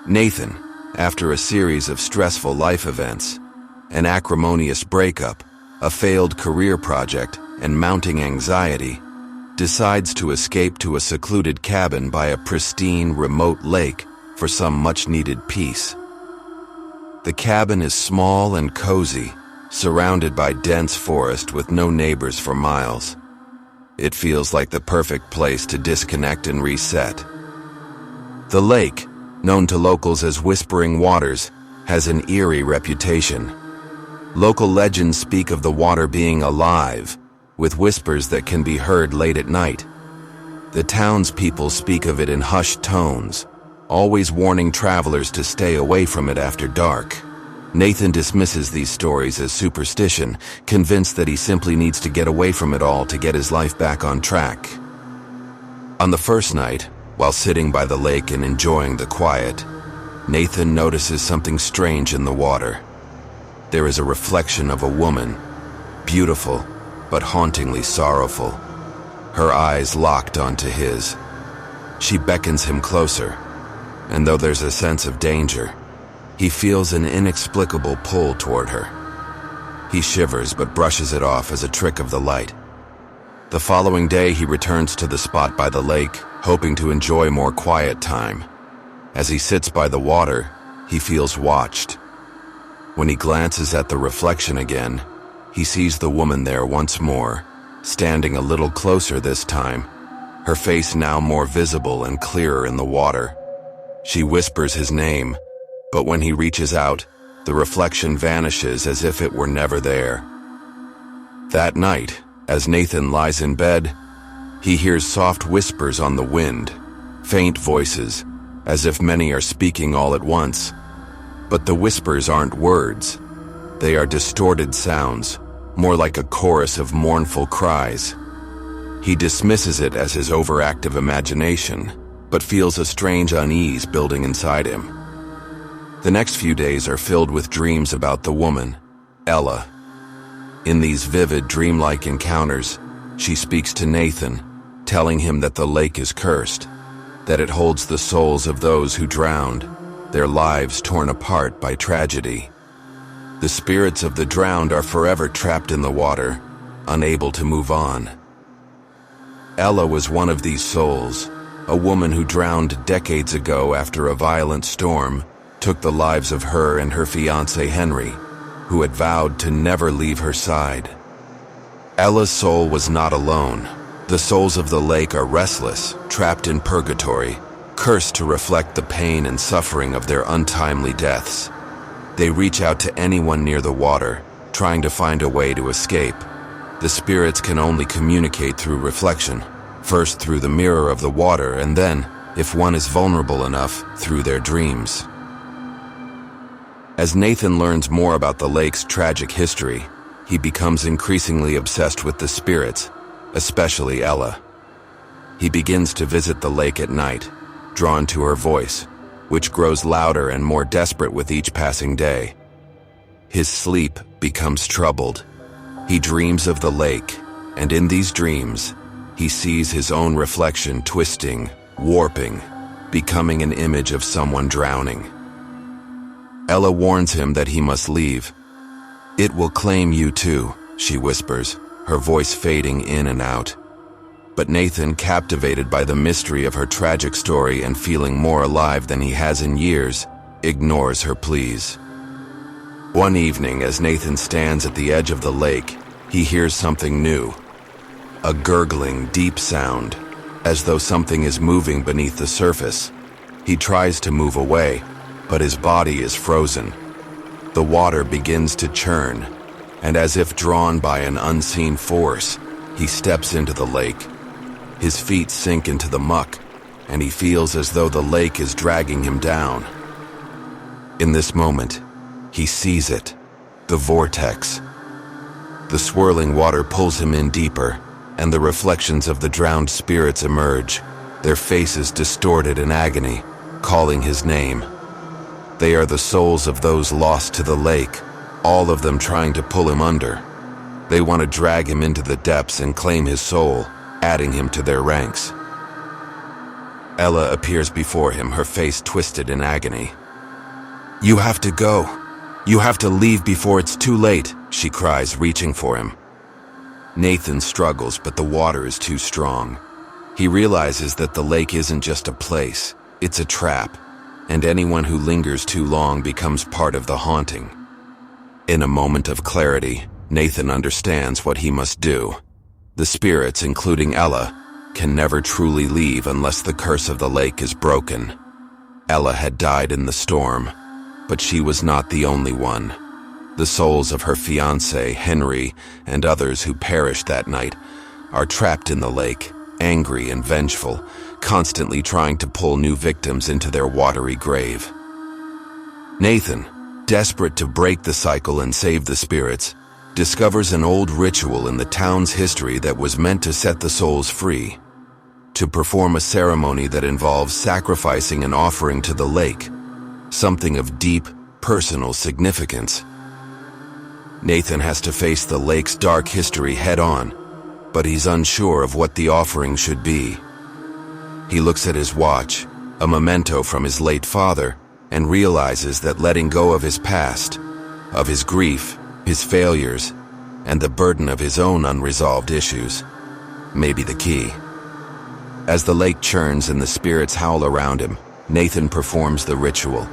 Nathan, after a series of stressful life events, an acrimonious breakup, a failed career project, and mounting anxiety, decides to escape to a secluded cabin by a pristine, remote lake for some much-needed peace. The cabin is small and cozy, surrounded by dense forest with no neighbors for miles. It feels like the perfect place to disconnect and reset. The lake, known to locals as Whispering Waters, has an eerie reputation. Local legends speak of the water being alive, with whispers that can be heard late at night. The townspeople speak of it in hushed tones, always warning travelers to stay away from it after dark. Nathan dismisses these stories as superstition, convinced that he simply needs to get away from it all to get his life back on track. On the first night, while sitting by the lake and enjoying the quiet, Nathan notices something strange in the water. There is a reflection of a woman, beautiful but hauntingly sorrowful, her eyes locked onto his. She beckons him closer, and though there's a sense of danger, he feels an inexplicable pull toward her. He shivers but brushes it off as a trick of the light. The following day he returns to the spot by the lake, hoping to enjoy more quiet time. As he sits by the water, he feels watched. When he glances at the reflection again, he sees the woman there once more, standing a little closer this time, her face now more visible and clearer in the water. She whispers his name, but when he reaches out, the reflection vanishes as if it were never there. That night, as Nathan lies in bed, he hears soft whispers on the wind, faint voices, as if many are speaking all at once. But the whispers aren't words. They are distorted sounds, more like a chorus of mournful cries. He dismisses it as his overactive imagination, but feels a strange unease building inside him. The next few days are filled with dreams about the woman, Ella. In these vivid, dreamlike encounters, she speaks to Nathan, telling him that the lake is cursed, that it holds the souls of those who drowned, their lives torn apart by tragedy. The spirits of the drowned are forever trapped in the water, unable to move on. Ella was one of these souls, a woman who drowned decades ago after a violent storm took the lives of her and her fiancé Henry, who had vowed to never leave her side. Ella's soul was not alone. The souls of the lake are restless, trapped in purgatory, cursed to reflect the pain and suffering of their untimely deaths. They reach out to anyone near the water, trying to find a way to escape. The spirits can only communicate through reflection, first through the mirror of the water, and then, if one is vulnerable enough, through their dreams. As Nathan learns more about the lake's tragic history, he becomes increasingly obsessed with the spirits, especially Ella. He begins to visit the lake at night, drawn to her voice, which grows louder and more desperate with each passing day. His sleep becomes troubled. He dreams of the lake, and in these dreams, he sees his own reflection twisting, warping, becoming an image of someone drowning. Ella warns him that he must leave. "It will claim you too," she whispers, her voice fading in and out. But Nathan, captivated by the mystery of her tragic story and feeling more alive than he has in years, ignores her pleas. One evening, as Nathan stands at the edge of the lake, he hears something new. A gurgling, deep sound, as though something is moving beneath the surface. He tries to move away, but his body is frozen. The water begins to churn, and as if drawn by an unseen force, he steps into the lake. His feet sink into the muck, and he feels as though the lake is dragging him down. In this moment, he sees it, the vortex. The swirling water pulls him in deeper, and the reflections of the drowned spirits emerge, their faces distorted in agony, calling his name. They are the souls of those lost to the lake, all of them trying to pull him under. They want to drag him into the depths and claim his soul, adding him to their ranks. Ella appears before him, her face twisted in agony. "You have to go. You have to leave before it's too late," she cries, reaching for him. Nathan struggles, but the water is too strong. He realizes that the lake isn't just a place, it's a trap, and anyone who lingers too long becomes part of the haunting. In a moment of clarity, Nathan understands what he must do. The spirits, including Ella, can never truly leave unless the curse of the lake is broken. Ella had died in the storm, but she was not the only one. The souls of her fiancé, Henry, and others who perished that night are trapped in the lake, angry and vengeful, constantly trying to pull new victims into their watery grave. Nathan, desperate to break the cycle and save the spirits, discovers an old ritual in the town's history that was meant to set the souls free. To perform a ceremony that involves sacrificing an offering to the lake, something of deep, personal significance. Nathan has to face the lake's dark history head-on, but he's unsure of what the offering should be. He looks at his watch, a memento from his late father, and realizes that letting go of his past, of his grief, his failures, and the burden of his own unresolved issues, may be the key. As the lake churns and the spirits howl around him, Nathan performs the ritual.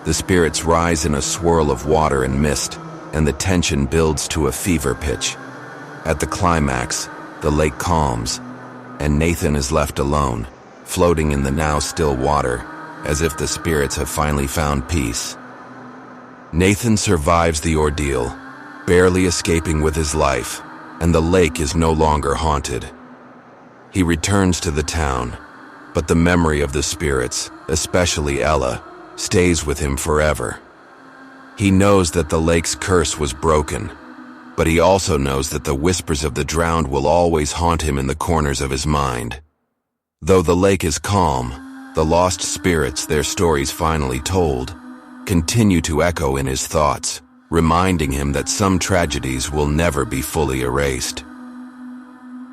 The spirits rise in a swirl of water and mist, and the tension builds to a fever pitch. At the climax, the lake calms, and Nathan is left alone, floating in the now still water, as if the spirits have finally found peace. Nathan survives the ordeal, barely escaping with his life, and the lake is no longer haunted. He returns to the town, but the memory of the spirits, especially Ella, stays with him forever. He knows that the lake's curse was broken, but he also knows that the whispers of the drowned will always haunt him in the corners of his mind. Though the lake is calm, the lost spirits, their stories finally told, continue to echo in his thoughts, reminding him that some tragedies will never be fully erased.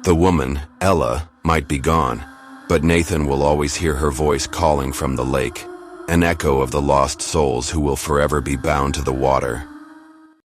The woman, Ella, might be gone, but Nathan will always hear her voice calling from the lake, an echo of the lost souls who will forever be bound to the water.